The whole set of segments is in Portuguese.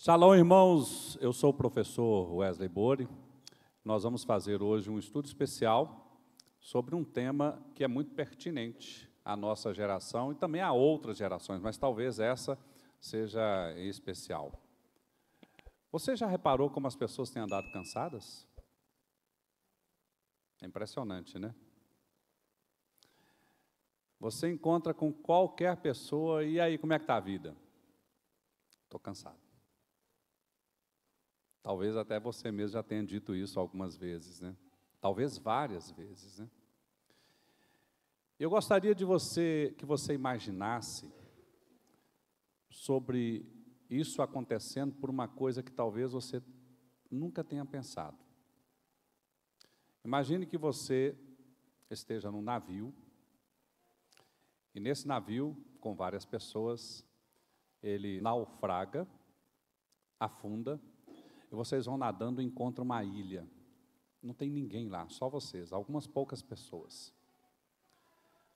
Shalom, irmãos, eu sou o professor Wesley Bori. Nós vamos fazer hoje um estudo especial sobre um tema que é muito pertinente à nossa geração e também a outras gerações, mas talvez essa seja em especial. Você já reparou como as pessoas têm andado cansadas? É impressionante, né? Você encontra com qualquer pessoa, e aí, como é que está a vida? Estou cansado. Talvez até você mesmo já tenha dito isso algumas vezes, né? Talvez várias vezes, né? Eu gostaria que você imaginasse sobre isso acontecendo por uma coisa que talvez você nunca tenha pensado. Imagine que você esteja num navio, e nesse navio, com várias pessoas, ele naufraga, afunda, e vocês vão nadando e encontram uma ilha. Não tem ninguém lá, só vocês, algumas poucas pessoas.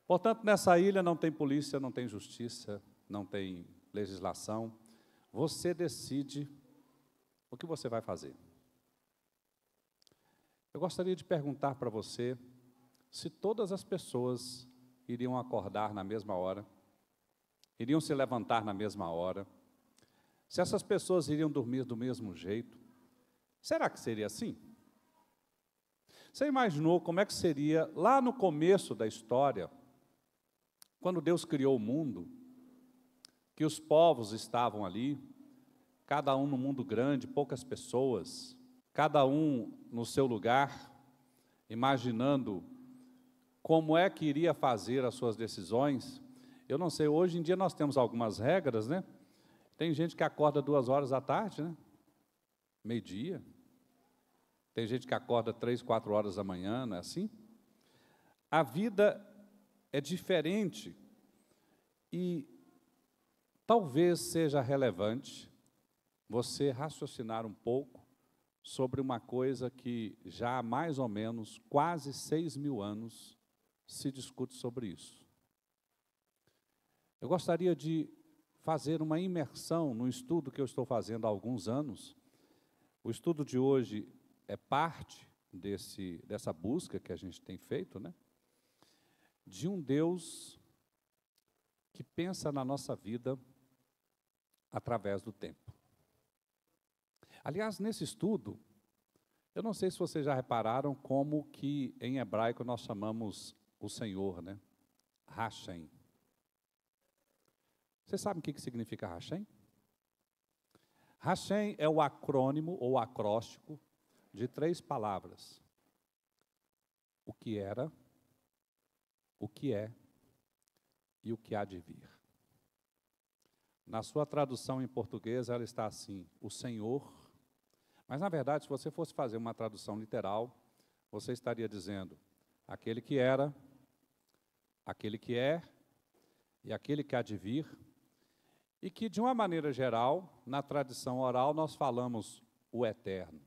Portanto, nessa ilha não tem polícia, não tem justiça, não tem legislação. Você decide o que você vai fazer. Eu gostaria de perguntar para você se todas as pessoas iriam acordar na mesma hora, iriam se levantar na mesma hora, se essas pessoas iriam dormir do mesmo jeito. Será que seria assim? Você imaginou como é que seria lá no começo da história, quando Deus criou o mundo, que os povos estavam ali, cada um no mundo grande, poucas pessoas, cada um no seu lugar, imaginando como é que iria fazer as suas decisões. Eu não sei, hoje em dia nós temos algumas regras, né? Tem gente que acorda 2 horas da tarde, né? Meio-dia. Tem gente que acorda 3, 4 horas da manhã, não é assim? A vida é diferente e talvez seja relevante você raciocinar um pouco sobre uma coisa que já há mais ou menos quase 6.000 anos se discute sobre isso. Eu gostaria de fazer uma imersão no estudo que eu estou fazendo há alguns anos. O estudo de hoje é parte dessa busca que a gente tem feito, né? De um Deus que pensa na nossa vida através do tempo. Aliás, nesse estudo, eu não sei se vocês já repararam como que em hebraico nós chamamos o Senhor, né? Hashem. Vocês sabem o que significa Hashem? Hashem é o acrônimo ou acróstico de 3 palavras. O que era, o que é e o que há de vir. Na sua tradução em português, ela está assim, o Senhor. Mas, na verdade, se você fosse fazer uma tradução literal, você estaria dizendo aquele que era, aquele que é e aquele que há de vir. E que, de uma maneira geral, na tradição oral, nós falamos o eterno,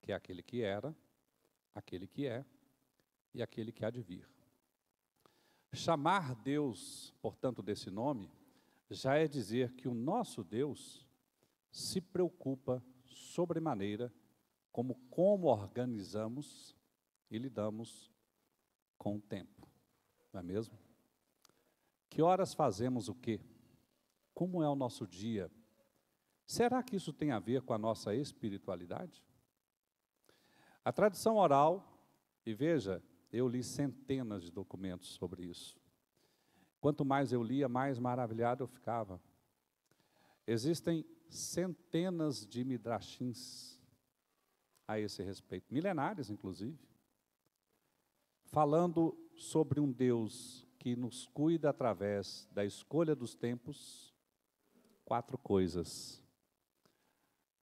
que é aquele que era, aquele que é e aquele que há de vir. Chamar Deus, portanto, desse nome, já é dizer que o nosso Deus se preocupa sobremaneira como organizamos e lidamos com o tempo, não é mesmo? Que horas fazemos o quê? Como é o nosso dia? Será que isso tem a ver com a nossa espiritualidade? A tradição oral, e veja, eu li centenas de documentos sobre isso. Quanto mais eu lia, mais maravilhado eu ficava. Existem centenas de midrashins a esse respeito, milenares inclusive, falando sobre um Deus que nos cuida através da escolha dos tempos. 4 coisas.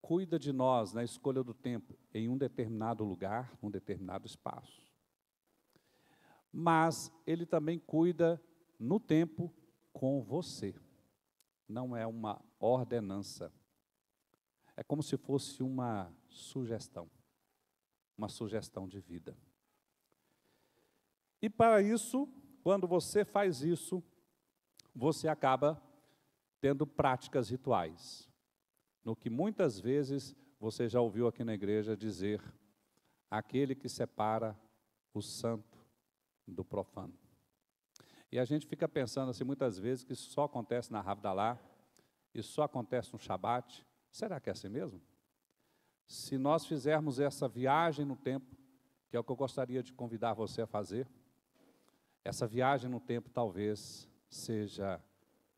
Cuida de nós na escolha do tempo, em um determinado lugar, num determinado espaço. Mas Ele também cuida no tempo com você. Não é uma ordenança. É como se fosse uma sugestão de vida. E para isso, quando você faz isso, você acaba tendo práticas rituais. no que muitas vezes você já ouviu aqui na igreja dizer, aquele que separa o santo do profano. E a gente fica pensando assim muitas vezes que isso só acontece na Havdalah, isso só acontece no Shabat. Será que é assim mesmo? Se nós fizermos essa viagem no tempo, que é o que eu gostaria de convidar você a fazer, essa viagem no tempo talvez seja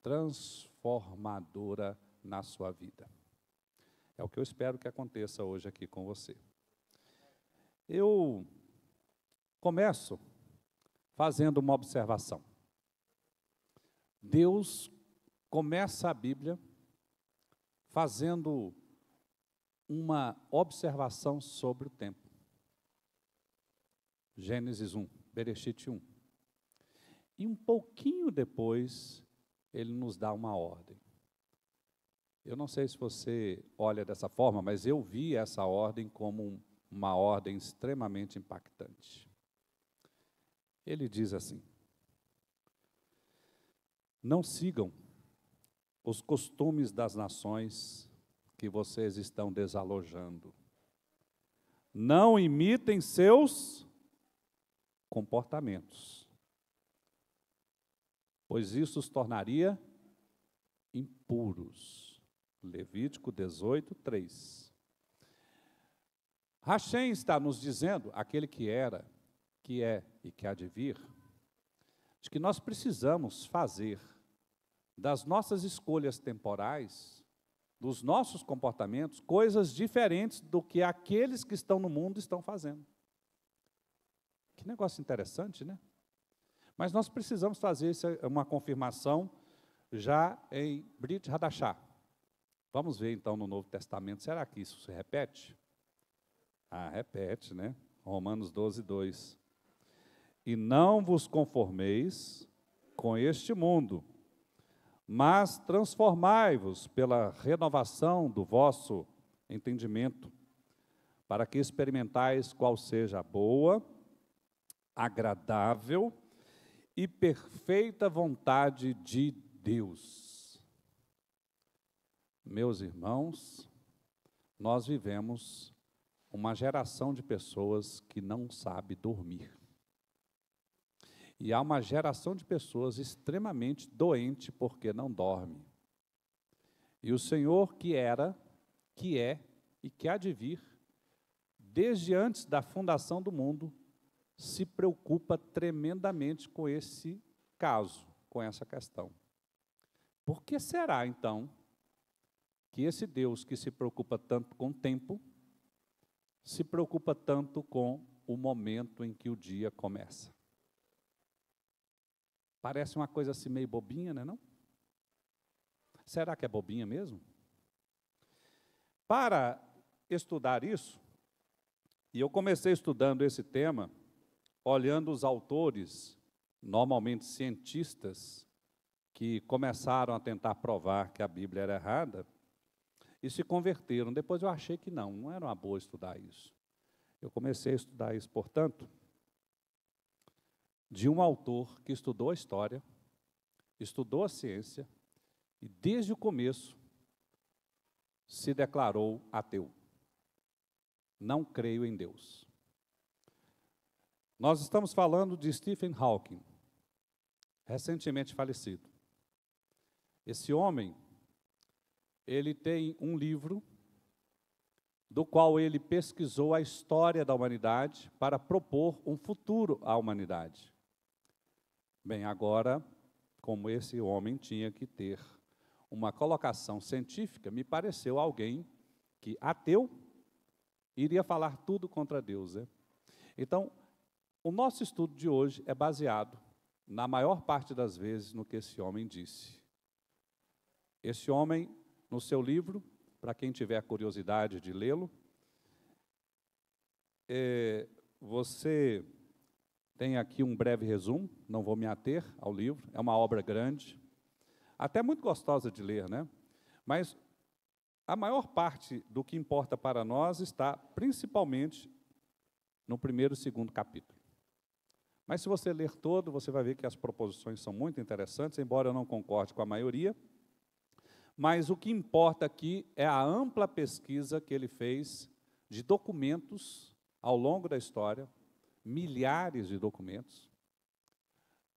transformadora na sua vida. É o que eu espero que aconteça hoje aqui com você. Eu começo fazendo uma observação. Deus começa a Bíblia fazendo uma observação sobre o tempo. Gênesis 1, Bereshit 1. E um pouquinho depois, ele nos dá uma ordem. Eu não sei se você olha dessa forma, mas eu vi essa ordem como uma ordem extremamente impactante. Ele diz assim: não sigam os costumes das nações que vocês estão desalojando. Não imitem seus comportamentos, pois isso os tornaria impuros. Levítico 18, 3. Hashem está nos dizendo, aquele que era, que é e que há de vir, de que nós precisamos fazer das nossas escolhas temporais, dos nossos comportamentos, coisas diferentes do que aqueles que estão no mundo estão fazendo. Que negócio interessante, né? Mas nós precisamos fazer uma confirmação já em Brit Hadashah. Vamos ver então no Novo Testamento, será que isso se repete? Ah, repete, né? Romanos 12, 2. E não vos conformeis com este mundo, mas transformai-vos pela renovação do vosso entendimento, para que experimentais qual seja a boa, agradável e perfeita vontade de Deus. Meus irmãos, nós vivemos uma geração de pessoas que não sabe dormir. E há uma geração de pessoas extremamente doente porque não dorme. E o Senhor que era, que é e que há de vir, desde antes da fundação do mundo, se preocupa tremendamente com esse caso, com essa questão. Por que será, então, que esse Deus que se preocupa tanto com o tempo, se preocupa tanto com o momento em que o dia começa? Parece uma coisa assim meio bobinha, né, não? Será que é bobinha mesmo? Para estudar isso, e eu comecei estudando esse tema, olhando os autores, normalmente cientistas, que começaram a tentar provar que a Bíblia era errada, e se converteram. Depois eu achei que não era uma boa estudar isso. Eu comecei a estudar isso, portanto, de um autor que estudou a história, estudou a ciência, e desde o começo se declarou ateu. Não creio em Deus. Nós estamos falando de Stephen Hawking, recentemente falecido. Esse homem, ele tem um livro do qual ele pesquisou a história da humanidade para propor um futuro à humanidade. Bem, agora, como esse homem tinha que ter uma colocação científica, me pareceu alguém que, ateu, iria falar tudo contra Deus, né? Então, o nosso estudo de hoje é baseado, na maior parte das vezes, no que esse homem disse. Esse homem, no seu livro, para quem tiver curiosidade de lê-lo, você tem aqui um breve resumo, não vou me ater ao livro, é uma obra grande, até muito gostosa de ler, né? Mas a maior parte do que importa para nós está principalmente no primeiro e segundo capítulo. Mas se você ler todo, você vai ver que as proposições são muito interessantes, embora eu não concorde com a maioria, mas o que importa aqui é a ampla pesquisa que ele fez de documentos ao longo da história, milhares de documentos.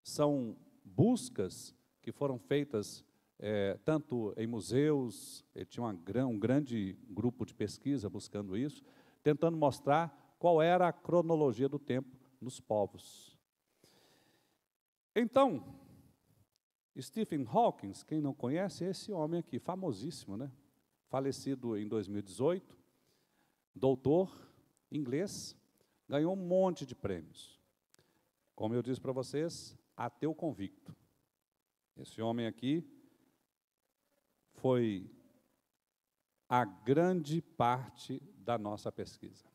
São buscas que foram feitas tanto em museus, ele tinha um grande grupo de pesquisa buscando isso, tentando mostrar qual era a cronologia do tempo nos povos. Então, Stephen Hawking, quem não conhece, é esse homem aqui, famosíssimo, né? Falecido em 2018, doutor inglês, ganhou um monte de prêmios. Como eu disse para vocês, ateu convicto. Esse homem aqui foi a grande parte da nossa pesquisa.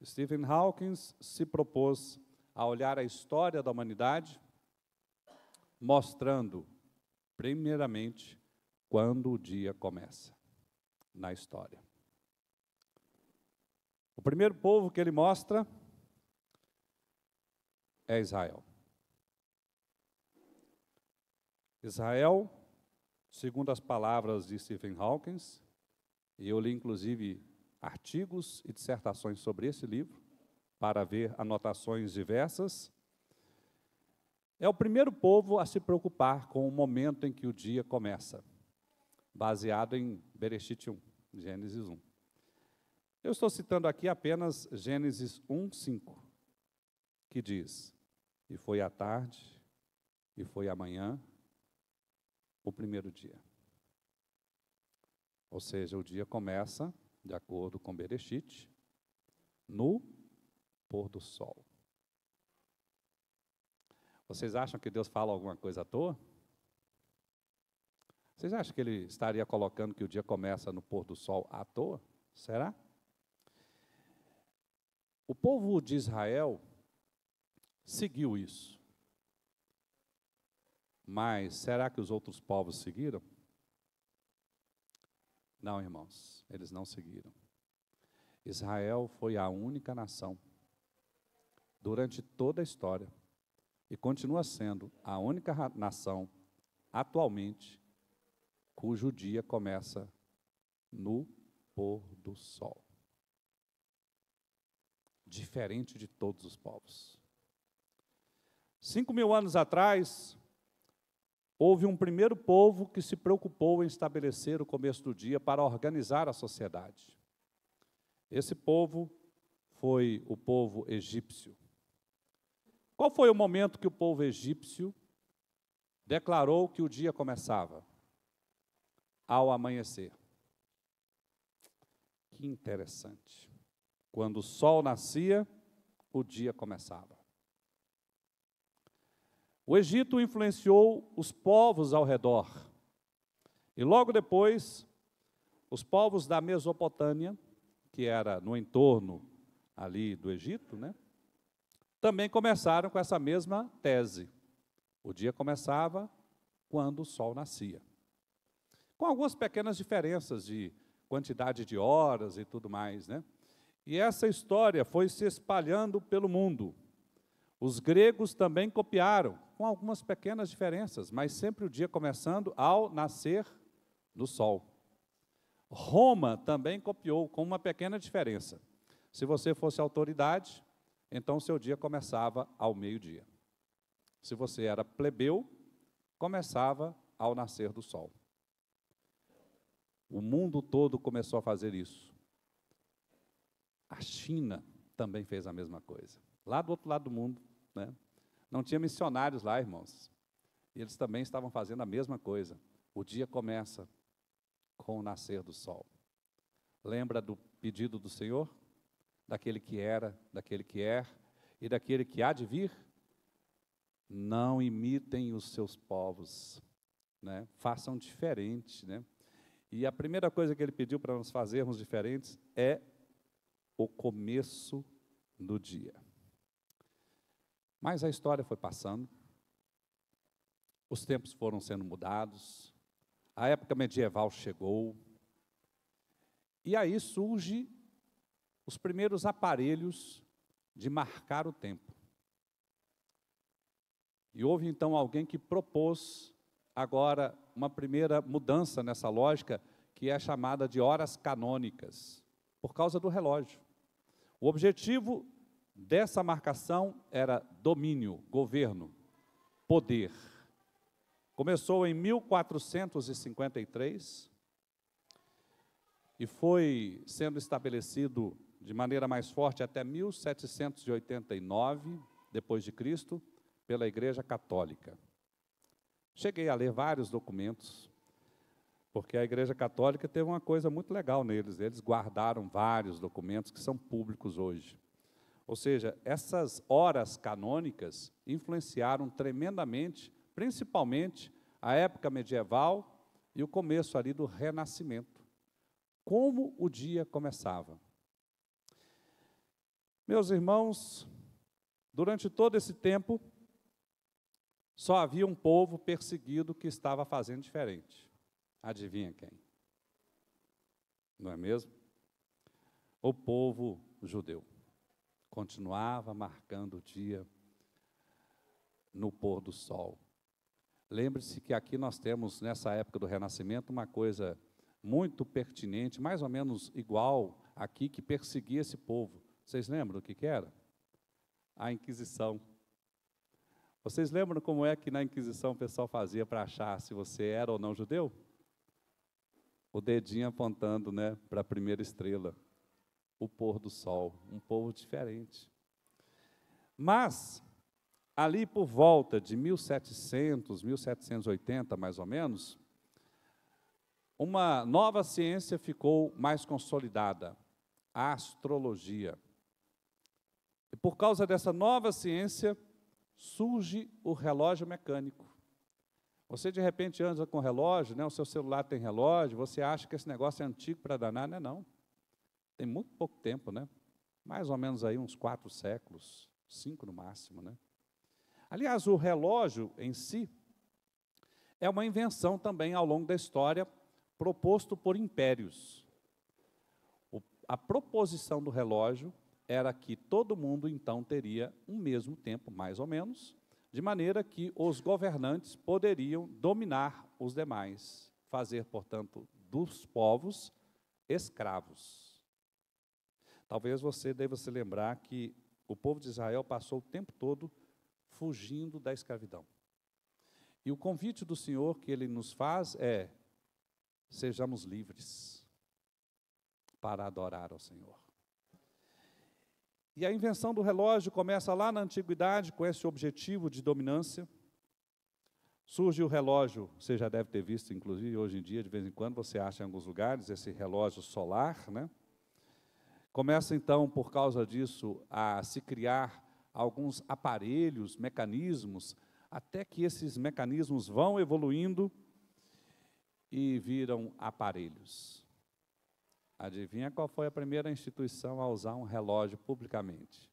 Stephen Hawking se propôs a olhar a história da humanidade, mostrando, primeiramente, quando o dia começa na história. O primeiro povo que ele mostra é Israel. Israel, segundo as palavras de Stephen Hawking, e eu li inclusive artigos e dissertações sobre esse livro, para ver anotações diversas, é o primeiro povo a se preocupar com o momento em que o dia começa, baseado em Bereshit 1, Gênesis 1. Eu estou citando aqui apenas Gênesis 1, 5, que diz: e foi à tarde, e foi amanhã, o primeiro dia. Ou seja, o dia começa, de acordo com Bereshit, no pôr do sol. Vocês acham que Deus fala alguma coisa à toa? Vocês acham que Ele estaria colocando que o dia começa no pôr do sol à toa? Será? O povo de Israel seguiu isso. Mas será que os outros povos seguiram? Não, irmãos, eles não seguiram. Israel foi a única nação, durante toda a história, e continua sendo a única nação, atualmente, cujo dia começa no pôr do sol. Diferente de todos os povos. 5.000 anos atrás, houve um primeiro povo que se preocupou em estabelecer o começo do dia para organizar a sociedade. Esse povo foi o povo egípcio. Qual foi o momento que o povo egípcio declarou que o dia começava? Ao amanhecer. Que interessante. Quando o sol nascia, o dia começava. O Egito influenciou os povos ao redor. E logo depois, os povos da Mesopotâmia, que era no entorno ali do Egito, né, também começaram com essa mesma tese. O dia começava quando o sol nascia. Com algumas pequenas diferenças de quantidade de horas e tudo mais, né? E essa história foi se espalhando pelo mundo. Os gregos também copiaram, com algumas pequenas diferenças, mas sempre o dia começando ao nascer do sol. Roma também copiou, com uma pequena diferença. Se você fosse autoridade, então seu dia começava ao meio-dia. Se você era plebeu, começava ao nascer do sol. O mundo todo começou a fazer isso. A China também fez a mesma coisa. Lá do outro lado do mundo, né? Não tinha missionários lá, irmãos. E eles também estavam fazendo a mesma coisa. O dia começa com o nascer do sol. Lembra do pedido do Senhor? Daquele que era, daquele que é e daquele que há de vir? Não imitem os seus povos, né? Façam diferente, né? E a primeira coisa que ele pediu para nós fazermos diferentes é o começo do dia. Mas a história foi passando, os tempos foram sendo mudados, a época medieval chegou, e aí surgem os primeiros aparelhos de marcar o tempo. E houve então alguém que propôs agora uma primeira mudança nessa lógica, que é chamada de horas canônicas, por causa do relógio. O objetivo dessa marcação era domínio, governo, poder. Começou em 1453 e foi sendo estabelecido de maneira mais forte até 1789, depois de Cristo, pela Igreja Católica. Cheguei a ler vários documentos, porque a Igreja Católica teve uma coisa muito legal neles. Eles guardaram vários documentos que são públicos hoje. Ou seja, essas horas canônicas influenciaram tremendamente, principalmente a época medieval e o começo ali do Renascimento. Como o dia começava. Meus irmãos, durante todo esse tempo, só havia um povo perseguido que estava fazendo diferente. Adivinha quem? Não é mesmo? O povo judeu. Continuava marcando o dia no pôr do sol. Lembre-se que aqui nós temos, nessa época do Renascimento, uma coisa muito pertinente, mais ou menos igual aqui, que perseguia esse povo. Vocês lembram do que era? A Inquisição. Vocês lembram como é que na Inquisição o pessoal fazia para achar se você era ou não judeu? O dedinho apontando, né, para a primeira estrela, o pôr do sol, um povo diferente. Mas, ali por volta de 1700, 1780, mais ou menos, uma nova ciência ficou mais consolidada, a astrologia. E por causa dessa nova ciência, surge o relógio mecânico. Você, de repente, anda com relógio, né? O seu celular tem relógio, você acha que esse negócio é antigo para danar, não é não. Tem muito pouco tempo, né? Mais ou menos aí uns 4 séculos, 5 no máximo, né? Aliás, o relógio em si é uma invenção também ao longo da história, proposto por impérios. A proposição do relógio era que todo mundo, então, teria um mesmo tempo, mais ou menos, de maneira que os governantes poderiam dominar os demais, fazer, portanto, dos povos escravos. Talvez você deva se lembrar que o povo de Israel passou o tempo todo fugindo da escravidão. E o convite do Senhor que Ele nos faz é: sejamos livres para adorar ao Senhor. E a invenção do relógio começa lá na antiguidade com esse objetivo de dominância. Surge o relógio, você já deve ter visto, inclusive, hoje em dia, de vez em quando, você acha em alguns lugares, esse relógio solar, né? Começa, então, por causa disso, a se criar alguns aparelhos, mecanismos, até que esses mecanismos vão evoluindo e viram aparelhos. Adivinha qual foi a primeira instituição a usar um relógio publicamente?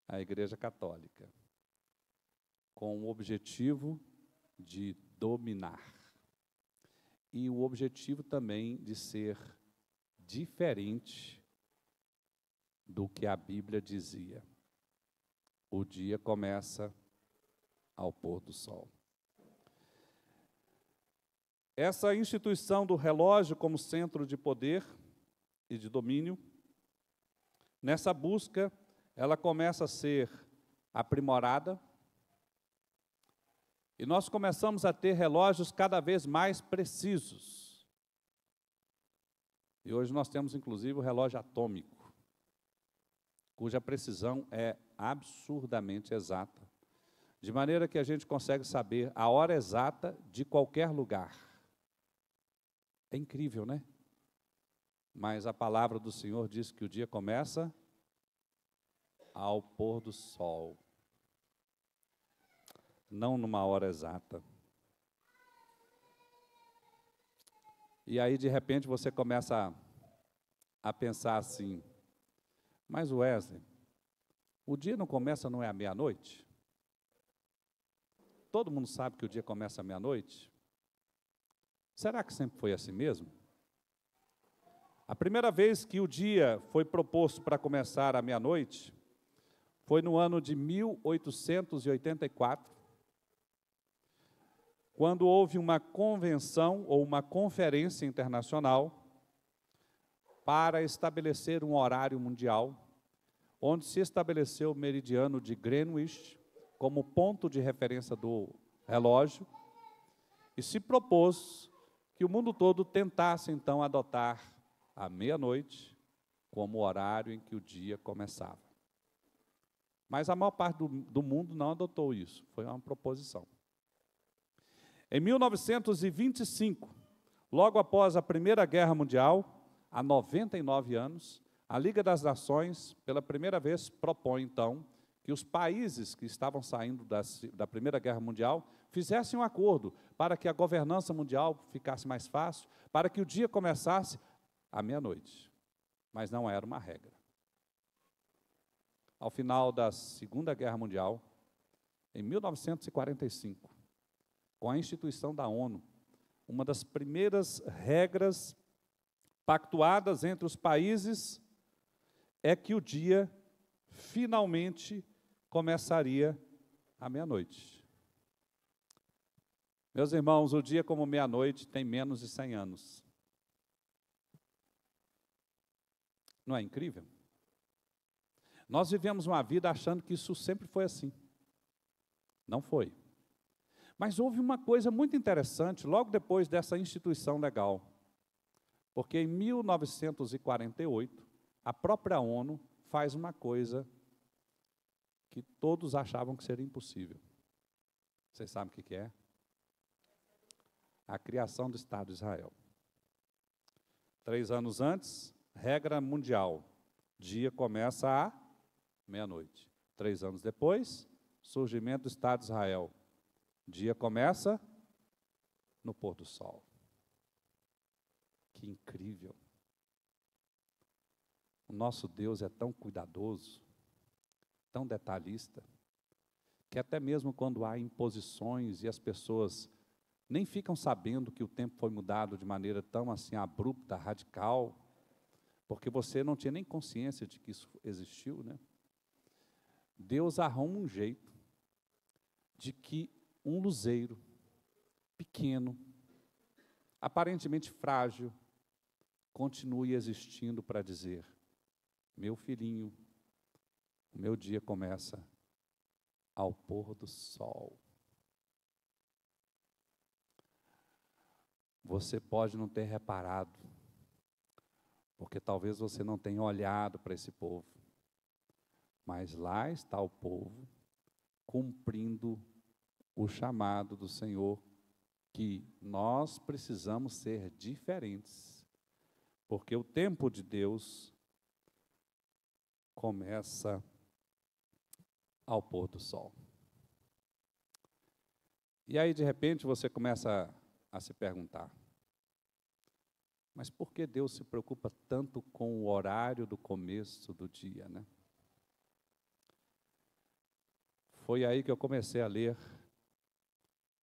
A Igreja Católica, com o objetivo de dominar. E o objetivo também de ser diferente do que a Bíblia dizia. O dia começa ao pôr do sol. Essa instituição do relógio como centro de poder e de domínio, nessa busca, ela começa a ser aprimorada, e nós começamos a ter relógios cada vez mais precisos. E hoje nós temos, inclusive, o relógio atômico, cuja precisão é absurdamente exata, de maneira que a gente consegue saber a hora exata de qualquer lugar. É incrível, né? Mas a palavra do Senhor diz que o dia começa ao pôr do sol, não numa hora exata. E aí, de repente, você começa a pensar assim: mas Wesley, o dia não começa, não é à meia-noite? Todo mundo sabe que o dia começa à meia-noite? Será que sempre foi assim mesmo? A primeira vez que o dia foi proposto para começar à meia-noite foi no ano de 1884, quando houve uma convenção ou uma conferência internacional para estabelecer um horário mundial, onde se estabeleceu o meridiano de Greenwich como ponto de referência do relógio, e se propôs que o mundo todo tentasse, então, adotar a meia-noite como horário em que o dia começava. Mas a maior parte do mundo não adotou isso, foi uma proposição. Em 1925, logo após a Primeira Guerra Mundial, há 99 anos, a Liga das Nações, pela primeira vez, propõe, então, que os países que estavam saindo da Primeira Guerra Mundial fizessem um acordo para que a governança mundial ficasse mais fácil, para que o dia começasse à meia-noite. Mas não era uma regra. Ao final da Segunda Guerra Mundial, em 1945, com a instituição da ONU, uma das primeiras regras pactuadas entre os países é que o dia finalmente começaria à meia-noite. Meus irmãos, o dia como meia-noite tem menos de 100 anos. Não é incrível? Nós vivemos uma vida achando que isso sempre foi assim. Não foi. Mas houve uma coisa muito interessante logo depois dessa instituição legal. Porque em 1948, a própria ONU faz uma coisa que todos achavam que seria impossível. Vocês sabem o que é? A criação do Estado de Israel. 3 anos antes, regra mundial. Dia começa à meia-noite. 3 anos depois, surgimento do Estado de Israel. Dia começa no pôr do sol. Que incrível. O nosso Deus é tão cuidadoso, tão detalhista, que até mesmo quando há imposições e as pessoas nem ficam sabendo que o tempo foi mudado de maneira tão assim abrupta, radical, porque você não tinha nem consciência de que isso existiu, né? Deus arruma um jeito de que um luzeiro pequeno, aparentemente frágil, continue existindo para dizer: meu filhinho, o meu dia começa ao pôr do sol. Você pode não ter reparado, porque talvez você não tenha olhado para esse povo, mas lá está o povo cumprindo o chamado do Senhor, que nós precisamos ser diferentes, porque o tempo de Deus começa ao pôr do sol. E aí, de repente, você começa a se perguntar: mas por que Deus se preocupa tanto com o horário do começo do dia, né? Foi aí que eu comecei a ler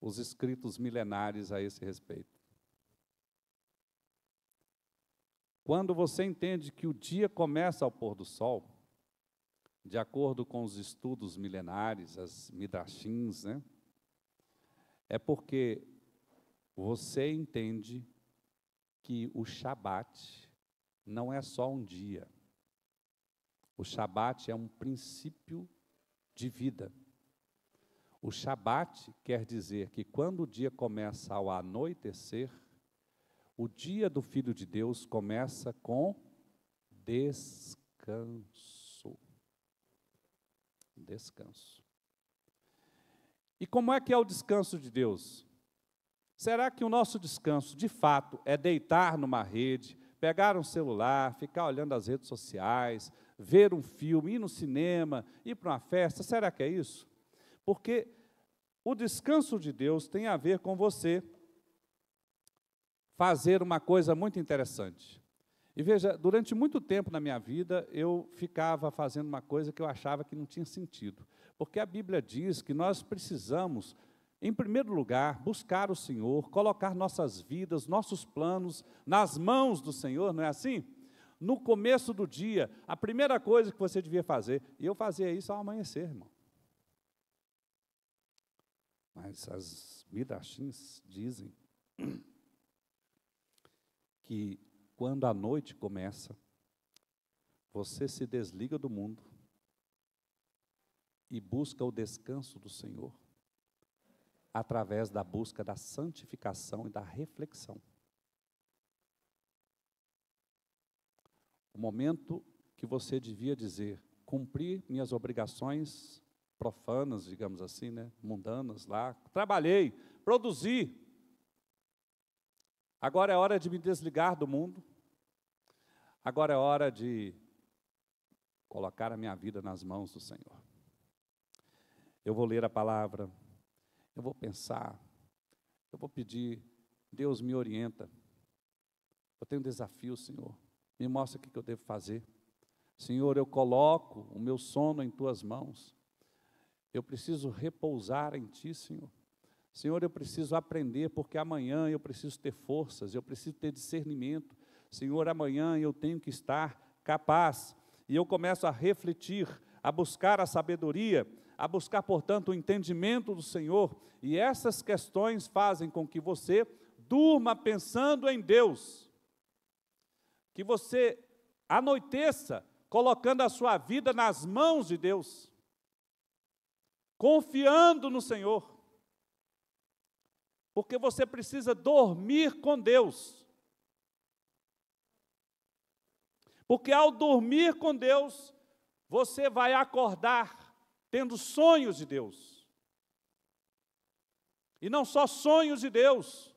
os escritos milenares a esse respeito. Quando você entende que o dia começa ao pôr do sol, de acordo com os estudos milenares, as midrashins, né? É porque você entende que o Shabat não é só um dia. O Shabat é um princípio de vida. O Shabat quer dizer que quando o dia começa ao anoitecer, o dia do Filho de Deus começa com descanso. Descanso. E como é que é o descanso de Deus? Será que o nosso descanso, de fato, é deitar numa rede, pegar um celular, ficar olhando as redes sociais, ver um filme, ir no cinema, ir para uma festa? Será que é isso? Porque o descanso de Deus tem a ver com você fazer uma coisa muito interessante. E veja, durante muito tempo na minha vida, eu ficava fazendo uma coisa que eu achava que não tinha sentido. Porque a Bíblia diz que nós precisamos, em primeiro lugar, buscar o Senhor, colocar nossas vidas, nossos planos nas mãos do Senhor, não é assim? No começo do dia, a primeira coisa que você devia fazer, e eu fazia isso ao amanhecer, irmão. Mas as midrashins dizem que quando a noite começa, você se desliga do mundo e busca o descanso do Senhor através da busca da santificação e da reflexão. O momento que você devia dizer, cumpri minhas obrigações profanas, digamos assim, né, mundanas lá, trabalhei, produzi. Agora é hora de me desligar do mundo. Agora é hora de colocar a minha vida nas mãos do Senhor. Eu vou ler a palavra, eu vou pensar, eu vou pedir, Deus me orienta. Eu tenho um desafio, Senhor, me mostra o que eu devo fazer. Senhor, eu coloco o meu sono em Tuas mãos. Eu preciso repousar em Ti, Senhor. Senhor, eu preciso aprender, porque amanhã eu preciso ter forças, eu preciso ter discernimento. Senhor, amanhã eu tenho que estar capaz. E eu começo a refletir, a buscar a sabedoria, a buscar, portanto, o entendimento do Senhor. E essas questões fazem com que você durma pensando em Deus. Que você anoiteça colocando a sua vida nas mãos de Deus. Confiando no Senhor. Porque você precisa dormir com Deus. Porque ao dormir com Deus, você vai acordar tendo sonhos de Deus. E não só sonhos de Deus.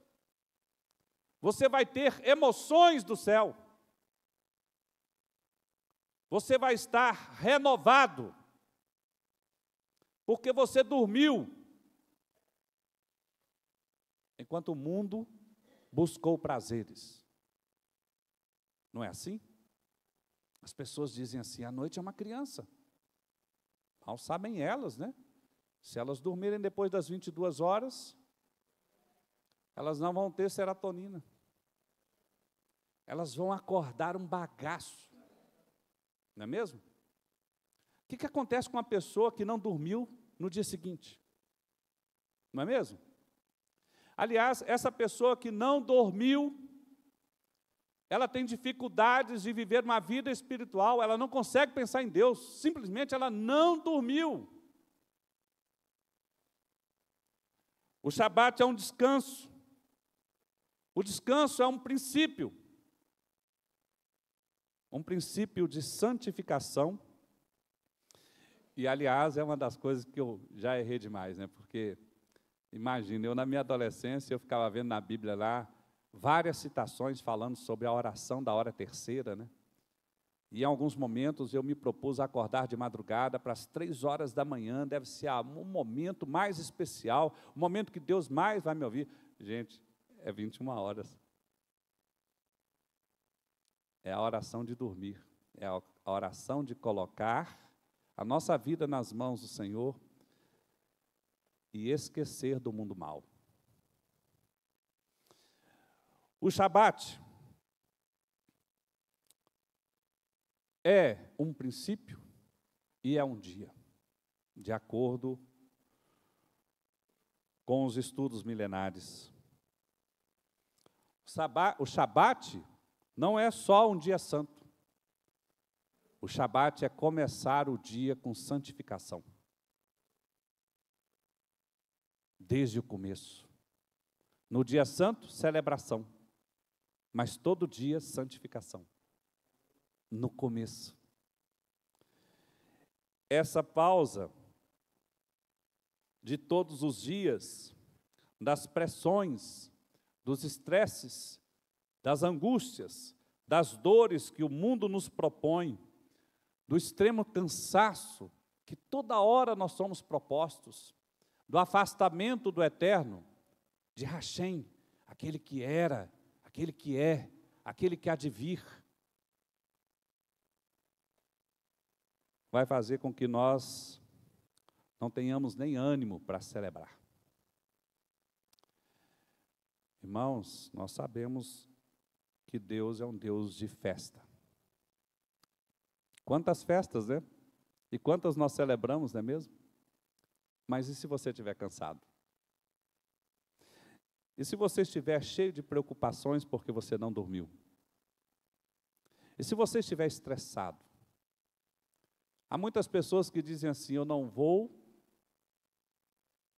Você vai ter emoções do céu. Você vai estar renovado. Porque você dormiu. Enquanto o mundo buscou prazeres. Não é assim? As pessoas dizem assim, a noite é uma criança. Mal sabem elas, né? Se elas dormirem depois das 22 horas, elas não vão ter serotonina. Elas vão acordar um bagaço. Não é mesmo? O que acontece com uma pessoa que não dormiu no dia seguinte? Não é mesmo? Aliás, essa pessoa que não dormiu, ela tem dificuldades de viver uma vida espiritual, ela não consegue pensar em Deus, simplesmente ela não dormiu. O Shabat é um descanso. O descanso é um princípio de santificação. E, aliás, é uma das coisas que eu já errei demais, né? Porque, imagina, eu na minha adolescência, eu ficava vendo na Bíblia lá, várias citações falando sobre a oração da hora terceira, né? E em alguns momentos eu me propus a acordar de madrugada para as 3 horas da manhã, deve ser um momento mais especial, o momento que Deus mais vai me ouvir. Gente, é 21 horas. É a oração de dormir, é a oração de colocar a nossa vida nas mãos do Senhor e esquecer do mundo mal. O Shabat é um princípio e é um dia, de acordo com os estudos milenares. O Shabat não é só um dia santo. O Shabat é começar o dia com santificação. Desde o começo. No dia santo, celebração. Mas todo dia, santificação. No começo. Essa pausa de todos os dias, das pressões, dos estresses, das angústias, das dores que o mundo nos propõe, do extremo cansaço que toda hora nós somos propostos, do afastamento do eterno, de Hashem, aquele que era, aquele que é, aquele que há de vir, vai fazer com que nós não tenhamos nem ânimo para celebrar. Irmãos, nós sabemos que Deus é um Deus de festa. Quantas festas, né? E quantas nós celebramos, não é mesmo? Mas e se você estiver cansado? E se você estiver cheio de preocupações porque você não dormiu? E se você estiver estressado? Há muitas pessoas que dizem assim: eu não vou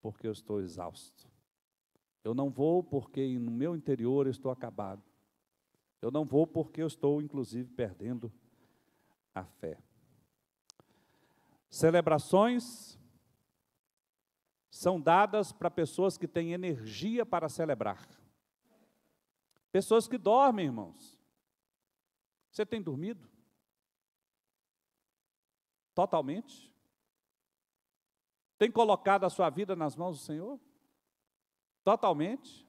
porque eu estou exausto. Eu não vou porque no meu interior eu estou acabado. Eu não vou porque eu estou, inclusive, perdendo a fé. Celebrações são dadas para pessoas que têm energia para celebrar. Pessoas que dormem, irmãos. Você tem dormido? Totalmente? Tem colocado a sua vida nas mãos do Senhor? Totalmente?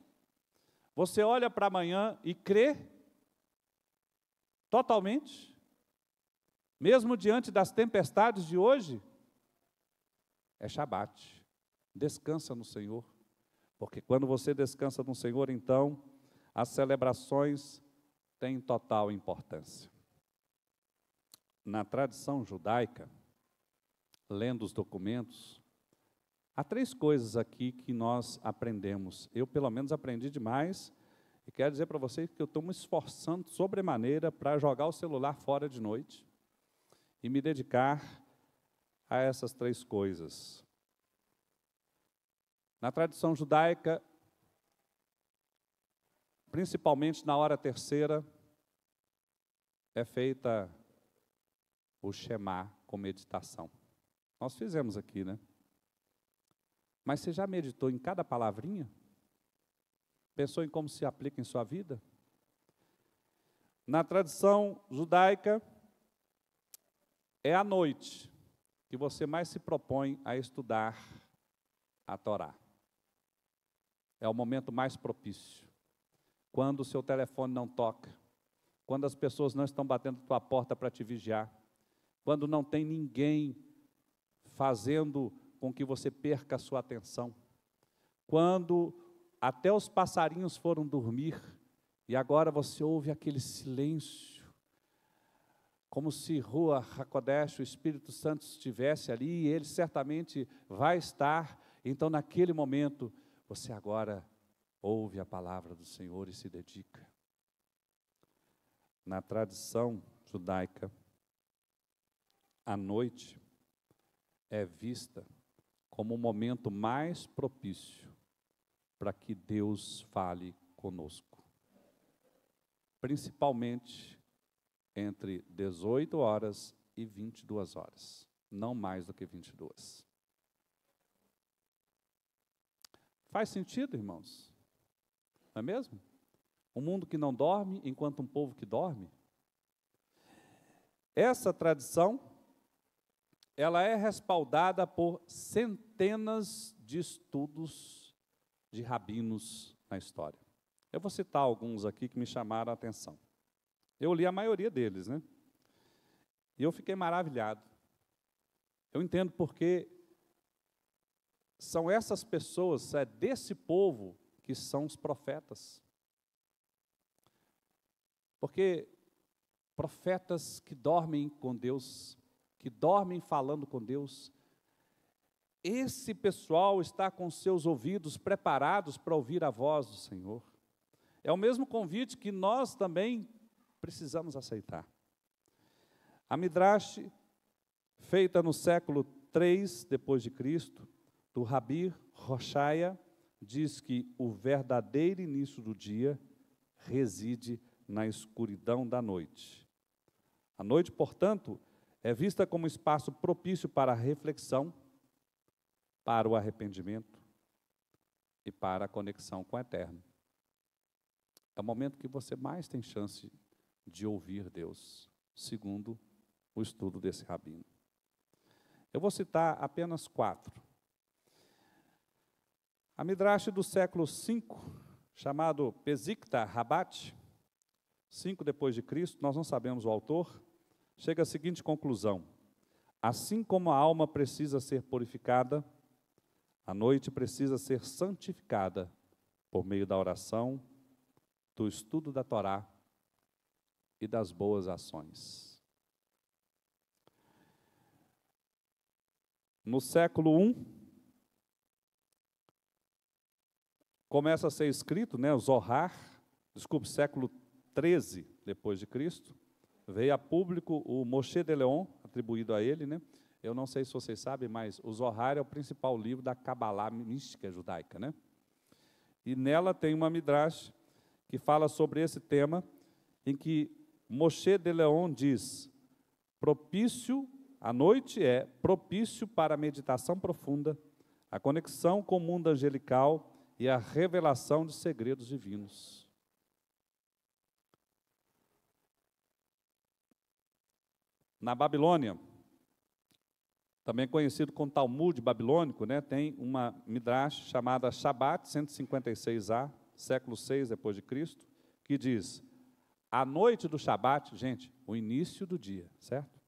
Você olha para amanhã e crê? Totalmente? Mesmo diante das tempestades de hoje? É Shabat. Descansa no Senhor. Porque quando você descansa no Senhor, então, as celebrações têm total importância. Na tradição judaica, lendo os documentos, há 3 coisas aqui que nós aprendemos. Eu, pelo menos, aprendi demais. E quero dizer para vocês que eu estou me esforçando sobremaneira para jogar o celular fora de noite e me dedicar a essas 3 coisas. Na tradição judaica, principalmente na hora terceira, é feita o Shema com meditação. Nós fizemos aqui, né? Mas você já meditou em cada palavrinha? Pensou em como se aplica em sua vida? Na tradição judaica, é à noite que você mais se propõe a estudar a Torá. É o momento mais propício. Quando o seu telefone não toca, quando as pessoas não estão batendo a tua porta para te vigiar, quando não tem ninguém fazendo com que você perca a sua atenção, quando até os passarinhos foram dormir e agora você ouve aquele silêncio, como se Rua HaKodesh, o Espírito Santo estivesse ali, e ele certamente vai estar. Então, naquele momento, você agora ouve a palavra do Senhor e se dedica. Na tradição judaica, a noite é vista como o momento mais propício para que Deus fale conosco. Principalmente entre 18 horas e 22 horas. Não mais do que 22. Faz sentido, irmãos? Não é mesmo? Um mundo que não dorme, enquanto um povo que dorme. Essa tradição, ela é respaldada por centenas de estudos de rabinos na história. Eu vou citar alguns aqui que me chamaram a atenção. Eu li a maioria deles, né? E eu fiquei maravilhado. Eu entendo porque são essas pessoas, é desse povo que são os profetas. Porque profetas que dormem com Deus, que dormem falando com Deus, esse pessoal está com seus ouvidos preparados para ouvir a voz do Senhor. É o mesmo convite que nós também precisamos aceitar. A Midrash, feita no século 3 depois de Cristo, do Rabi Roshaya, diz que o verdadeiro início do dia reside na escuridão da noite. A noite, portanto, é vista como espaço propício para a reflexão, para o arrependimento e para a conexão com o Eterno. É o momento que você mais tem chance de ouvir Deus, segundo o estudo desse rabino. Eu vou citar apenas 4. A Midrash do século 5, chamado Pesikta Rabat, 5 depois de Cristo, nós não sabemos o autor, chega à seguinte conclusão: assim como a alma precisa ser purificada, a noite precisa ser santificada por meio da oração, do estudo da Torá e das boas ações. No século I, começa a ser escrito, né, o Zohar, século 13 depois de Cristo, veio a público o Moshe de Leon, atribuído a ele, né? Eu não sei se vocês sabem, mas o Zohar é o principal livro da Cabalá mística judaica, né? E nela tem uma midrash que fala sobre esse tema, em que Moshe de Leon diz: a noite é propício para a meditação profunda, a conexão com o mundo angelical e a revelação de segredos divinos. Na Babilônia, também conhecido como Talmud babilônico, né, tem uma midrash chamada Shabat 156a, século 6 depois de Cristo, que diz: a noite do Shabat, gente, o início do dia, certo?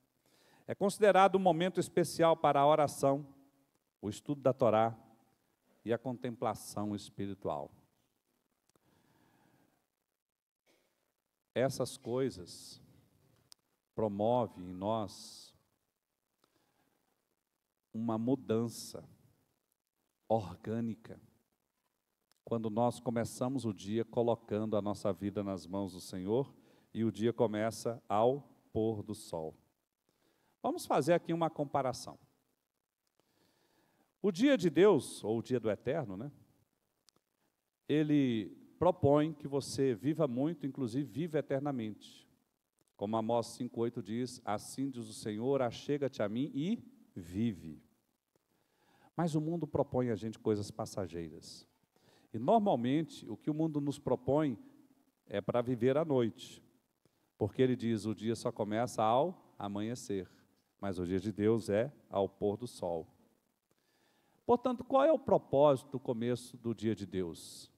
É considerado um momento especial para a oração, o estudo da Torá e a contemplação espiritual. Essas coisas promovem em nós uma mudança orgânica, quando nós começamos o dia colocando a nossa vida nas mãos do Senhor, e o dia começa ao pôr do sol. Vamos fazer aqui uma comparação. O dia de Deus, ou o dia do Eterno, né? Ele propõe que você viva muito, inclusive viva eternamente. Como Amós 5,8 diz: assim diz o Senhor, achega-te a mim e vive. Mas o mundo propõe a gente coisas passageiras. E normalmente o que o mundo nos propõe é para viver à noite. Porque ele diz: o dia só começa ao amanhecer. Mas o dia de Deus é ao pôr do sol. Portanto, qual é o propósito do começo do dia de Deus?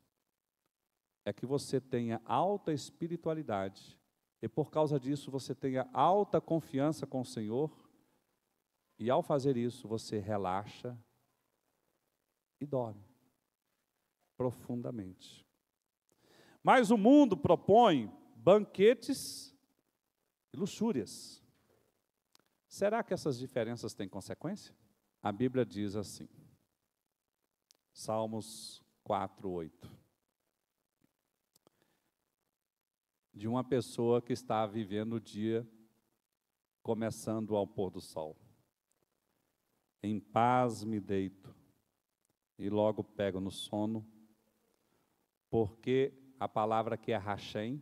É que você tenha alta espiritualidade, e por causa disso você tenha alta confiança com o Senhor, e ao fazer isso você relaxa e dorme profundamente. Mas o mundo propõe banquetes e luxúrias. Será que essas diferenças têm consequência? A Bíblia diz assim, Salmos 4:8, de uma pessoa que está vivendo o dia começando ao pôr do sol. Em paz me deito e logo pego no sono, porque a palavra aqui é Hashem,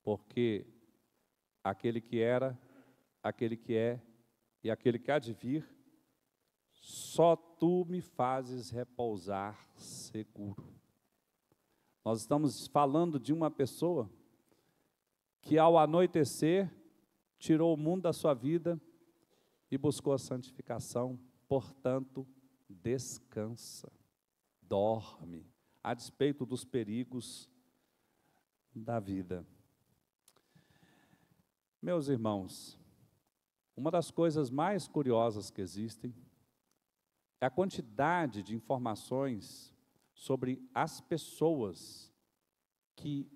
porque aquele que era, aquele que é e aquele que há de vir, só tu me fazes repousar seguro. Nós estamos falando de uma pessoa que ao anoitecer tirou o mundo da sua vida e buscou a santificação, portanto, descansa, dorme, a despeito dos perigos da vida. Meus irmãos, uma das coisas mais curiosas que existem é a quantidade de informações sobre as pessoas que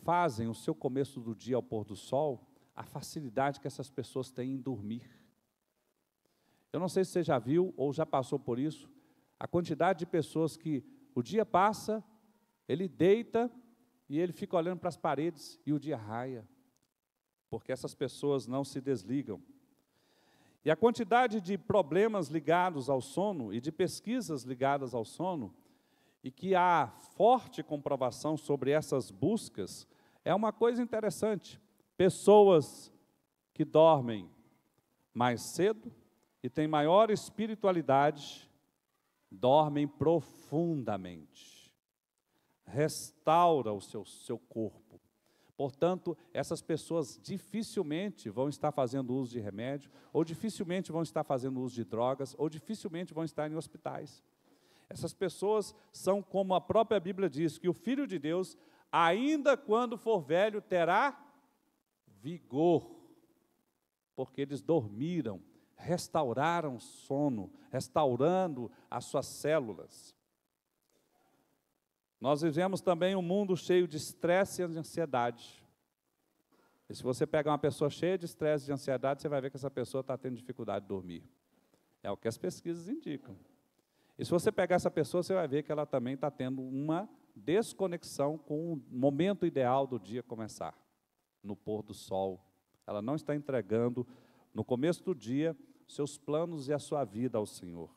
fazem o seu começo do dia ao pôr do sol, a facilidade que essas pessoas têm em dormir. Eu não sei se você já viu ou já passou por isso, a quantidade de pessoas que o dia passa, ele deita e ele fica olhando para as paredes e o dia raia, porque essas pessoas não se desligam. E a quantidade de problemas ligados ao sono e de pesquisas ligadas ao sono, e que há forte comprovação sobre essas buscas, é uma coisa interessante. Pessoas que dormem mais cedo e têm maior espiritualidade, dormem profundamente. Restaura o seu corpo. Portanto, essas pessoas dificilmente vão estar fazendo uso de remédio, ou dificilmente vão estar fazendo uso de drogas, ou dificilmente vão estar em hospitais. Essas pessoas são como a própria Bíblia diz, que o Filho de Deus, ainda quando for velho, terá vigor, porque eles dormiram, restauraram o sono, restaurando as suas células. Nós vivemos também um mundo cheio de estresse e de ansiedade. E se você pegar uma pessoa cheia de estresse e de ansiedade, você vai ver que essa pessoa está tendo dificuldade de dormir. É o que as pesquisas indicam. E se você pegar essa pessoa, você vai ver que ela também está tendo uma desconexão com o momento ideal do dia começar, no pôr do sol. Ela não está entregando, no começo do dia, seus planos e a sua vida ao Senhor.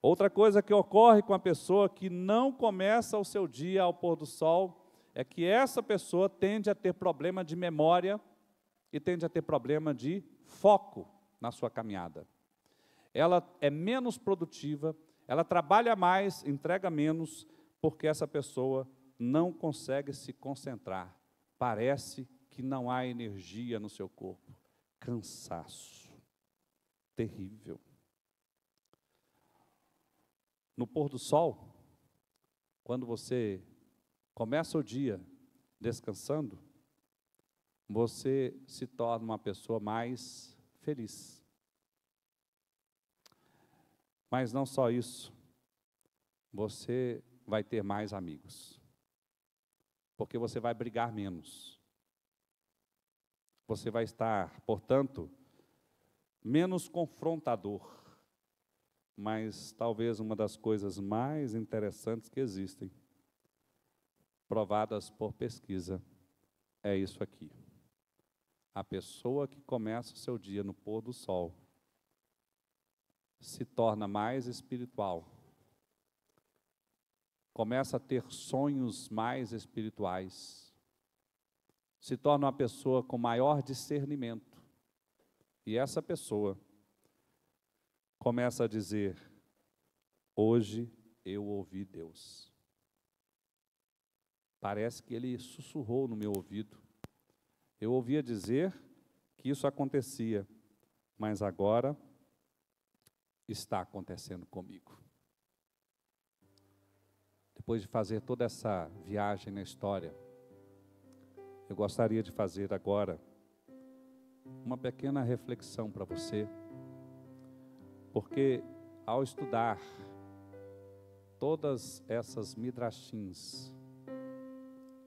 Outra coisa que ocorre com a pessoa que não começa o seu dia ao pôr do sol, é que essa pessoa tende a ter problema de memória e tende a ter problema de foco na sua caminhada. Ela é menos produtiva, ela trabalha mais, entrega menos, porque essa pessoa não consegue se concentrar. Parece que não há energia no seu corpo. Cansaço. Terrível. No pôr do sol, quando você começa o dia descansando, você se torna uma pessoa mais feliz. Mas não só isso, você vai ter mais amigos, porque você vai brigar menos. Você vai estar, portanto, menos confrontador. Mas talvez uma das coisas mais interessantes que existem, provadas por pesquisa, é isso aqui. A pessoa que começa o seu dia no pôr do sol se torna mais espiritual, começa a ter sonhos mais espirituais, se torna uma pessoa com maior discernimento. E essa pessoa começa a dizer: hoje eu ouvi Deus. Parece que ele sussurrou no meu ouvido. Eu ouvia dizer que isso acontecia, mas agora está acontecendo comigo. Depois de fazer toda essa viagem na história, eu gostaria de fazer agora uma pequena reflexão para você, porque ao estudar todas essas midrashins,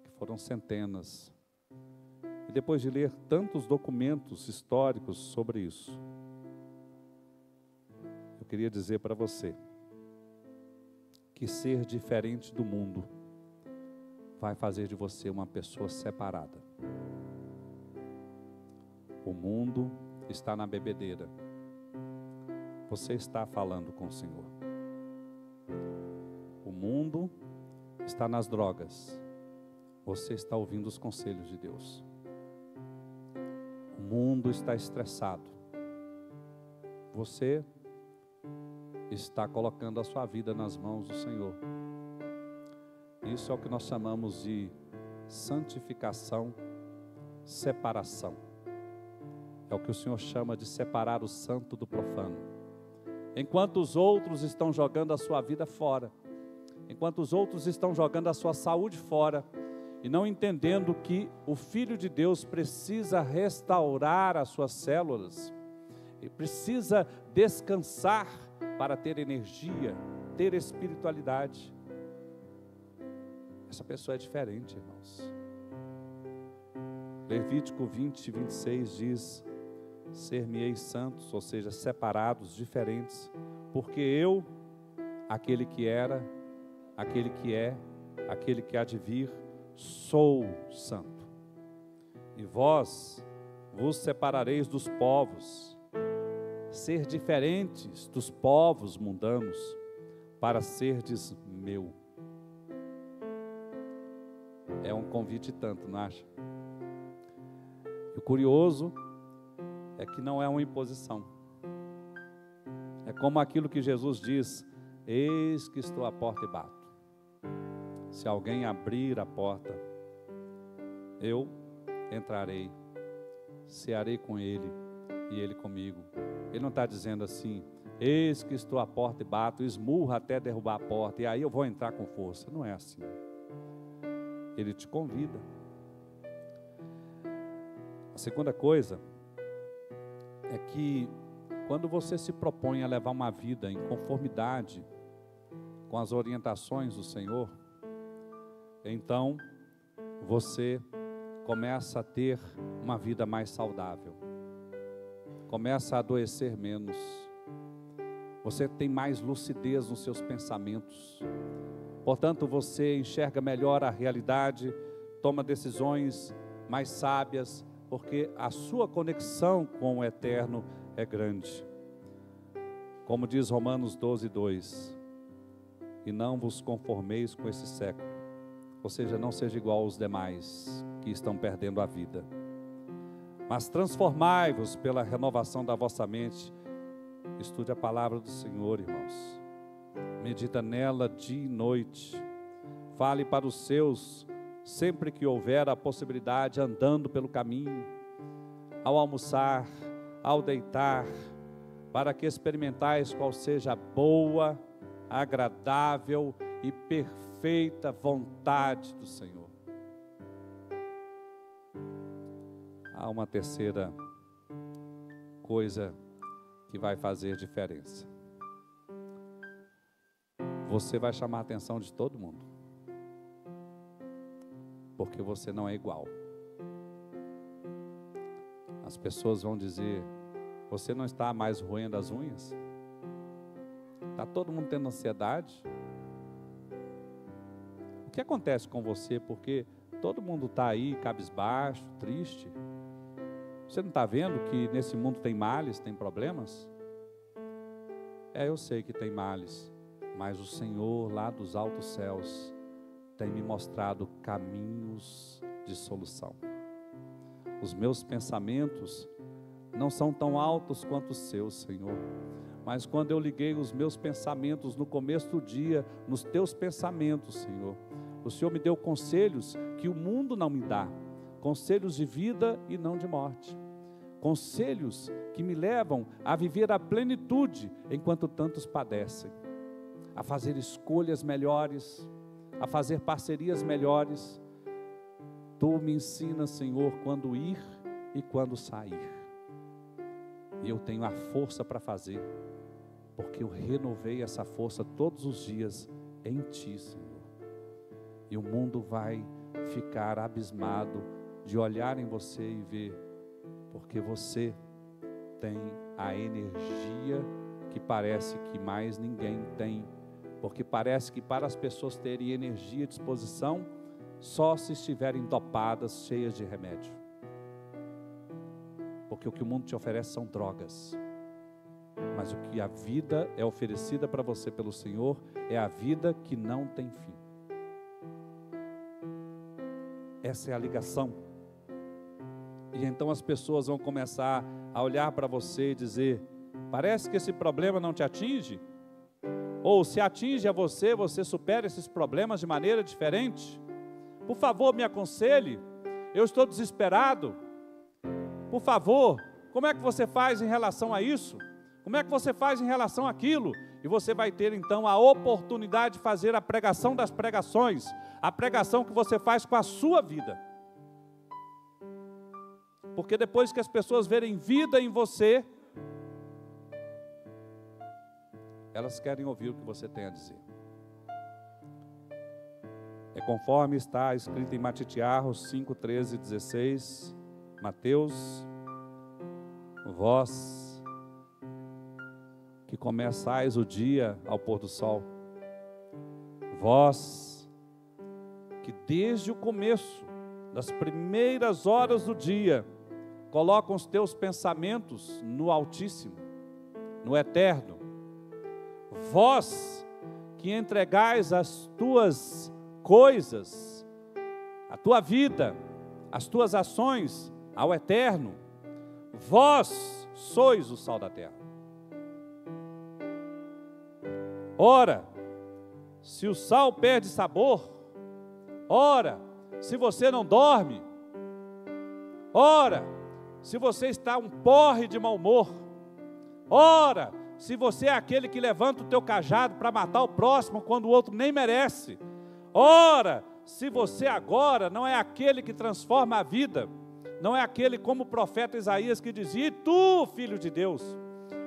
que foram centenas, e depois de ler tantos documentos históricos sobre isso, eu queria dizer para você que ser diferente do mundo vai fazer de você uma pessoa separada. O mundo está na bebedeira. Você está falando com o Senhor. O mundo está nas drogas. Você está ouvindo os conselhos de Deus. O mundo está estressado. Você está colocando a sua vida nas mãos do Senhor. Isso é o que nós chamamos de santificação, separação. É o que o Senhor chama de separar o santo do profano. Enquanto os outros estão jogando a sua vida fora, enquanto os outros estão jogando a sua saúde fora, e não entendendo que o Filho de Deus precisa restaurar as suas células, e precisa descansar para ter energia, ter espiritualidade. Essa pessoa é diferente, irmãos. Levítico 20, 26 diz: ser-me-eis santos, ou seja, separados, diferentes, porque eu, aquele que era, aquele que é, aquele que há de vir, sou santo. E vós vos separareis dos povos, ser diferentes dos povos mundanos, para serdes meu. É um convite tanto, não acha? E o curioso é que não é uma imposição. É como aquilo que Jesus diz: eis que estou à porta e bato. Se alguém abrir a porta, eu entrarei, cearei com ele e ele comigo. Ele não está dizendo assim: eis que estou à porta e bato, esmurra até derrubar a porta, e aí eu vou entrar com força. Não é assim. Ele te convida. A segunda coisa é que quando você se propõe a levar uma vida em conformidade com as orientações do Senhor, então você começa a ter uma vida mais saudável, começa a adoecer menos, você tem mais lucidez nos seus pensamentos, Portanto, você enxerga melhor a realidade, toma decisões mais sábias, porque a sua conexão com o eterno é grande. Como diz Romanos 12:2, e não vos conformeis com esse século, ou seja, não seja igual aos demais que estão perdendo a vida, mas transformai-vos pela renovação da vossa mente. Estude a palavra do Senhor, irmãos, medita nela dia e noite, fale para os seus, sempre que houver a possibilidade, andando pelo caminho, ao almoçar, ao deitar, para que experimentais qual seja a boa, agradável e perfeita vontade do Senhor. Há uma terceira coisa que vai fazer diferença. Você vai chamar a atenção de todo mundo, porque você não é igual. As pessoas vão dizer: você não está mais roendo as unhas? Está todo mundo tendo ansiedade? O que acontece com você? Porque todo mundo está aí cabisbaixo, triste. Você não está vendo que nesse mundo tem males, tem problemas? Eu sei que tem males, mas o Senhor lá dos altos céus tem me mostrado caminhos de solução. Os meus pensamentos não são tão altos quanto os seus, Senhor, mas quando eu liguei os meus pensamentos no começo do dia, nos teus pensamentos, Senhor, o Senhor me deu conselhos que o mundo não me dá, conselhos de vida e não de morte, conselhos que me levam a viver a plenitude enquanto tantos padecem, a fazer escolhas melhores, a fazer parcerias melhores. Tu me ensinas, Senhor, quando ir e quando sair, e eu tenho a força para fazer, porque eu renovei essa força todos os dias em Ti, Senhor. E o mundo vai ficar abismado de olhar em você e ver, porque você tem a energia que parece que mais ninguém tem, porque parece que para as pessoas terem energia e disposição, só se estiverem dopadas, cheias de remédio. Porque o que o mundo te oferece são drogas, mas o que a vida é oferecida para você pelo Senhor, é a vida que não tem fim. Essa é a ligação. E então as pessoas vão começar a olhar para você e dizer: parece que esse problema não te atinge, ou se atinge a você, você supera esses problemas de maneira diferente. Por favor, me aconselhe, eu estou desesperado. Por favor, como é que você faz em relação a isso? Como é que você faz em relação àquilo? E você vai ter então a oportunidade de fazer a pregação das pregações, a pregação que você faz com a sua vida. Porque depois que as pessoas verem vida em você, elas querem ouvir o que você tem a dizer. É conforme está escrito em Matitiarros 5, 13 e 16, Mateus: vós que começais o dia ao pôr do sol, vós que desde o começo, das primeiras horas do dia, colocam os teus pensamentos no Altíssimo, no Eterno, vós que entregais as tuas coisas, a tua vida, as tuas ações ao Eterno, vós sois o sal da terra. Ora, se o sal perde sabor, ora, se você não dorme, ora, se você está um porre de mau humor, ora, se você é aquele que levanta o teu cajado para matar o próximo quando o outro nem merece, ora, se você agora não é aquele que transforma a vida, não é aquele como o profeta Isaías que dizia: e tu, filho de Deus,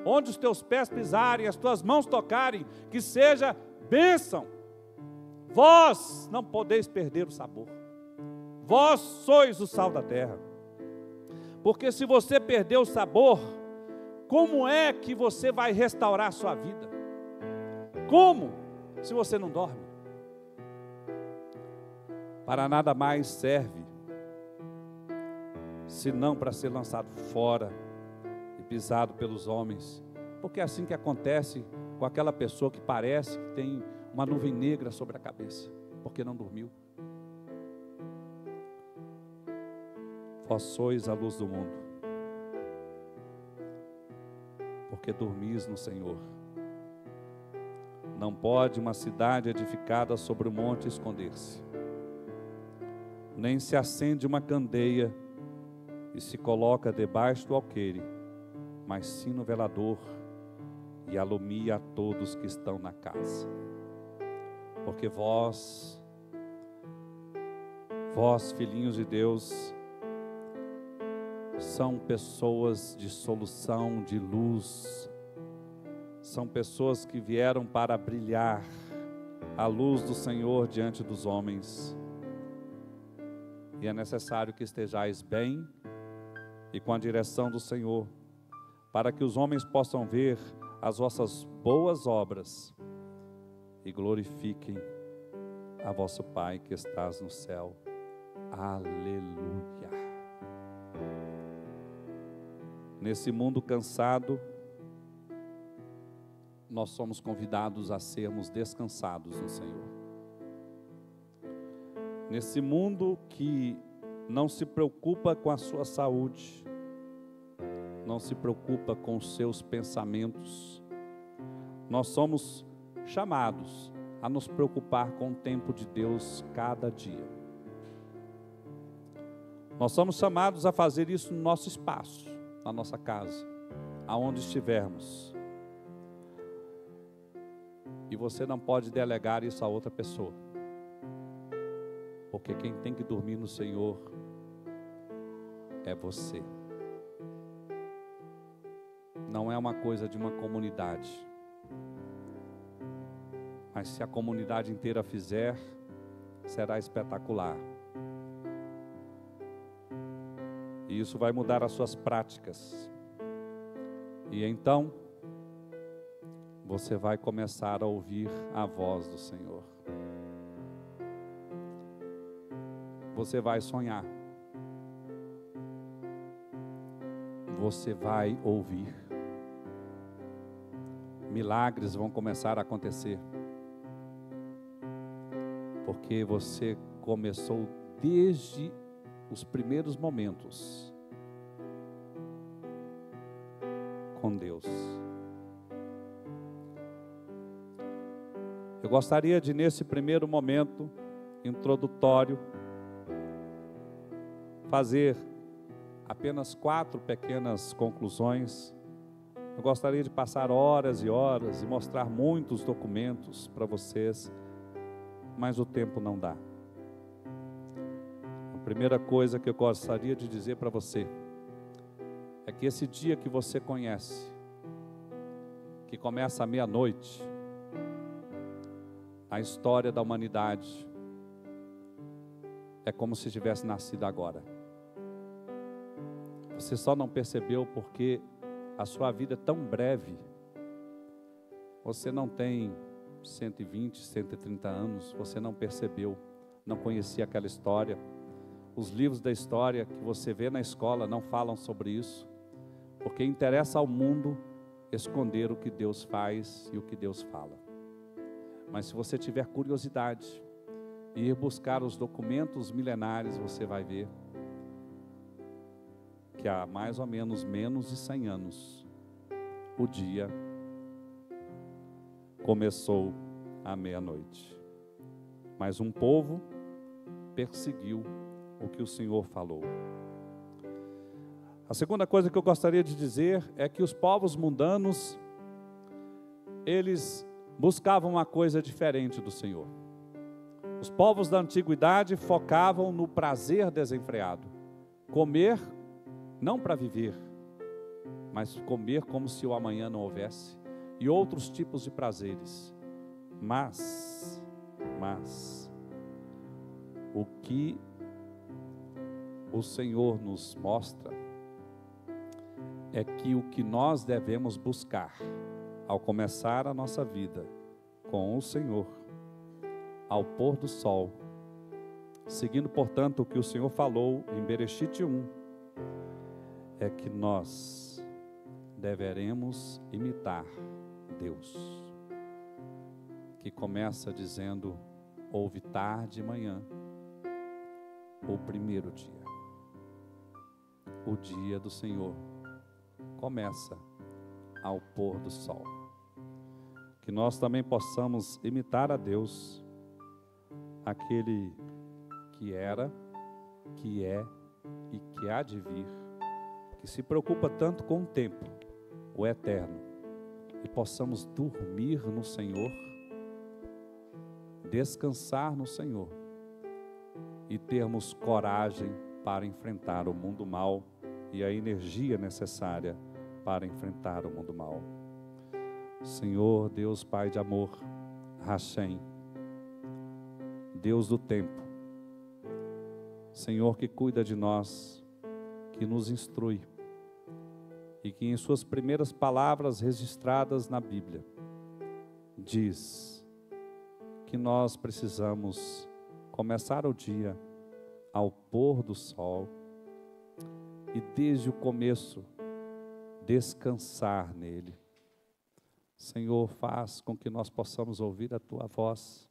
onde os teus pés pisarem, as tuas mãos tocarem, que seja bênção. Vós não podeis perder o sabor, vós sois o sal da terra. Porque se você perder o sabor, como é que você vai restaurar a sua vida? Como? Se você não dorme, para nada mais serve, senão para ser lançado fora e pisado pelos homens. Porque é assim que acontece com aquela pessoa que parece que tem uma nuvem negra sobre a cabeça, porque não dormiu. Vós sois a luz do mundo, porque dormis no Senhor. Não pode uma cidade edificada sobre o monte esconder-se, nem se acende uma candeia e se coloca debaixo do alqueire, mas sim no velador, e alumia a todos que estão na casa. Porque vós, filhinhos de Deus, são pessoas de solução, de luz, são pessoas que vieram para brilhar a luz do Senhor diante dos homens. E é necessário que estejais bem e com a direção do Senhor, para que os homens possam ver as vossas boas obras e glorifiquem a vosso Pai que estás no céu. Aleluia. Nesse mundo cansado, nós somos convidados a sermos descansados no Senhor. Nesse mundo que não se preocupa com a sua saúde, não se preocupa com os seus pensamentos, nós somos chamados a nos preocupar com o tempo de Deus cada dia. Nós somos chamados a fazer isso no nosso espaço, na nossa casa, aonde estivermos. E você não pode delegar isso a outra pessoa, porque quem tem que dormir no Senhor é você. Não é uma coisa de uma comunidade, mas se a comunidade inteira fizer, será espetacular. E isso vai mudar as suas práticas. E então, você vai começar a ouvir a voz do Senhor. Você vai sonhar. Você vai ouvir. Milagres vão começar a acontecer. Porque você começou desde os primeiros momentos com Deus. Eu gostaria de, nesse primeiro momento introdutório, fazer apenas 4 pequenas conclusões. Eu gostaria de passar horas e horas e mostrar muitos documentos para vocês, mas o tempo não dá. A primeira coisa que eu gostaria de dizer para você é que esse dia que você conhece, que começa à meia-noite, a história da humanidade é como se tivesse nascido agora. Você só não percebeu porque a sua vida é tão breve. Você não tem 120, 130 anos, você não percebeu, não conhecia aquela história. Os livros da história que você vê na escola não falam sobre isso, porque interessa ao mundo esconder o que Deus faz e o que Deus fala. Mas se você tiver curiosidade e ir buscar os documentos milenares, você vai ver que há mais ou menos de 100 anos, o dia começou à meia-noite. Mas um povo perseguiu o que o Senhor falou. A segunda coisa que eu gostaria de dizer é que os povos mundanos, eles buscavam uma coisa diferente do Senhor. Os povos da antiguidade focavam no prazer desenfreado. Comer não para viver, mas comer como se o amanhã não houvesse. E outros tipos de prazeres. Mas, o que o Senhor nos mostra é que o que nós devemos buscar ao começar a nossa vida com o Senhor, ao pôr do sol, seguindo, portanto, o que o Senhor falou em Bereshit 1, é que nós deveremos imitar Deus, que começa dizendo: houve tarde e manhã, o primeiro dia. O dia do Senhor começa ao pôr do sol. Que nós também possamos imitar a Deus, aquele que era, que é e que há de vir, que se preocupa tanto com o tempo, o eterno, e possamos dormir no Senhor, descansar no Senhor e termos coragem para enfrentar o mundo mal e a energia necessária para enfrentar o mundo mal. Senhor, Deus Pai de amor, Hashem, Deus do tempo, Senhor que cuida de nós, que nos instrui, e que em suas primeiras palavras registradas na Bíblia, diz que nós precisamos começar o dia ao pôr do sol e desde o começo descansar nele. Senhor, faz com que nós possamos ouvir a Tua voz.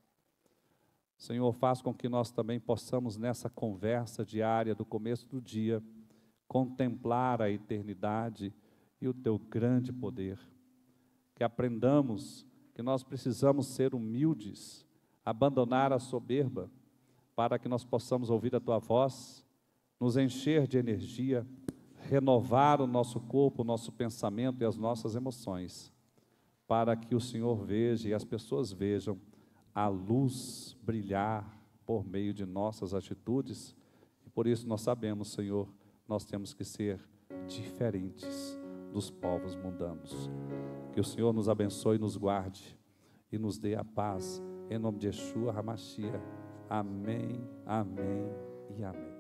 Senhor, faz com que nós também possamos, nessa conversa diária do começo do dia, contemplar a eternidade e o Teu grande poder. Que aprendamos que nós precisamos ser humildes, abandonar a soberba, para que nós possamos ouvir a Tua voz, nos encher de energia, renovar o nosso corpo, o nosso pensamento e as nossas emoções, para que o Senhor veja e as pessoas vejam a luz brilhar por meio de nossas atitudes. E por isso nós sabemos, Senhor, nós temos que ser diferentes dos povos mundanos. Que o Senhor nos abençoe, nos guarde e nos dê a paz, em nome de Yeshua HaMashiach. Amém, amém e amém.